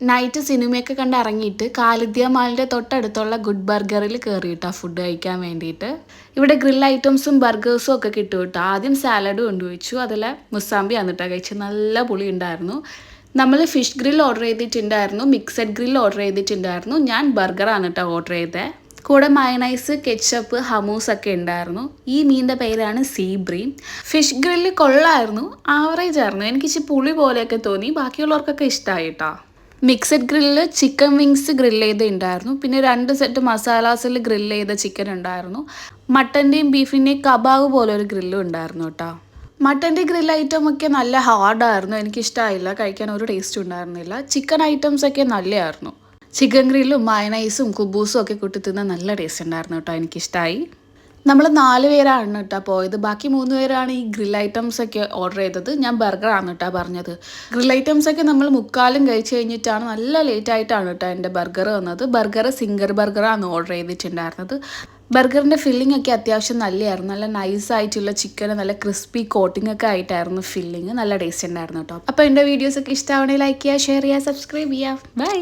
Night സിനിമയൊക്കെ കണ്ട് ഇറങ്ങിയിട്ട് കാലിദ്യ മാളിൻ്റെ തൊട്ടടുത്തുള്ള ഗുഡ് ബർഗറിൽ കയറിയിട്ടാണ് ഫുഡ് കഴിക്കാൻ വേണ്ടിയിട്ട്. ഇവിടെ ഗ്രിൽ ഐറ്റംസും ബർഗേഴ്സും ഒക്കെ കിട്ടും കേട്ടോ. ആദ്യം സാലഡ് കൊണ്ടുവച്ചു, അതിൽ മുസാമ്പി വന്നിട്ടാണ് കഴിച്ചത്. നല്ല പുളി ഉണ്ടായിരുന്നു. നമ്മൾ ഫിഷ് ഗ്രിൽ ഓർഡർ ചെയ്തിട്ടുണ്ടായിരുന്നു, മിക്സഡ് ഗ്രിൽ ഓർഡർ ചെയ്തിട്ടുണ്ടായിരുന്നു. ഞാൻ ബർഗറാണ് കേട്ടോ ഓർഡർ ചെയ്തത്. കൂടെ മയണൈസ്, കെച്ചപ്പ്, ഹമൂസ് ഒക്കെ ഉണ്ടായിരുന്നു. ഈ മീനിൻ്റെ പേരാണ് സീ ബ്രീം. ഫിഷ് ഗ്രില്ല് കൊള്ളായിരുന്നു, ആവറേജ് ആയിരുന്നു. എനിക്കിച്ചിരി പുളി പോലെയൊക്കെ തോന്നി, ബാക്കിയുള്ളവർക്കൊക്കെ ഇഷ്ടമായി കേട്ടോ. Mixed grill chicken wings grill ചെയ്തിട്ടുണ്ടായിരുന്നു. പിന്നെ 2 സെറ്റ് മസാലാസിൽ ഗ്രില്ല് ചെയ്ത ചിക്കൻ ഉണ്ടായിരുന്നു. മട്ടൻ്റെയും ബീഫിൻ്റെയും കബാബ് പോലെ ഒരു ഗ്രില്ലും ഉണ്ടായിരുന്നു കേട്ടോ. മട്ടൻ്റെ ഗ്രിൽ ഐറ്റം ഒക്കെ നല്ല ഹാർഡായിരുന്നു, എനിക്കിഷ്ടമായില്ല, കഴിക്കാൻ ഒരു ടേസ്റ്റും ഉണ്ടായിരുന്നില്ല. ചിക്കൻ ഐറ്റംസ് ഒക്കെ നല്ലതായിരുന്നു. ചിക്കൻ ഗ്രില്ലും മയണൈസും കുബൂസും ഒക്കെ കൂട്ടി തിന്നാൻ നല്ല ടേസ്റ്റ് ഉണ്ടായിരുന്നു കേട്ടോ, എനിക്കിഷ്ടമായി. നമ്മൾ 4 പേരാണ് കേട്ടോ പോയത്. ബാക്കി 3 പേരാണ് ഈ ഗ്രിൽ ഐറ്റംസ് ഒക്കെ ഓർഡർ ചെയ്തത്. ഞാൻ ബർഗറാണ് കേട്ടോ പറഞ്ഞത്. ഗ്രിൽ ഐറ്റംസ് ഒക്കെ നമ്മൾ മുക്കാലും കഴിച്ച് കഴിഞ്ഞിട്ടാണ്, നല്ല ലേറ്റ് ആയിട്ടാണ് കേട്ടോ എൻ്റെ ബർഗർ വന്നത്. ബർഗർ സിംഗർ ബർഗറാണ് ഓർഡർ ചെയ്തിട്ടുണ്ടായിരുന്നത്. ബർഗറിൻ്റെ ഫില്ലിംഗ് ഒക്കെ അത്യാവശ്യം നല്ലതായിരുന്നു. നല്ല നൈസായിട്ടുള്ള ചിക്കൻ, നല്ല ക്രിസ്പി കോട്ടിംഗ് ഒക്കെ ആയിട്ടായിരുന്നു ഫില്ലിങ്. നല്ല ടേസ്റ്റ് ഉണ്ടായിരുന്നു കേട്ടോ. അപ്പോൾ എൻ്റെ വീഡിയോസൊക്കെ ഇഷ്ടമാണെങ്കിൽ ലൈക്ക് ചെയ്യുക, ഷെയർ ചെയ്യുക, സബ്സ്ക്രൈബ് ചെയ്യുക. ബൈ.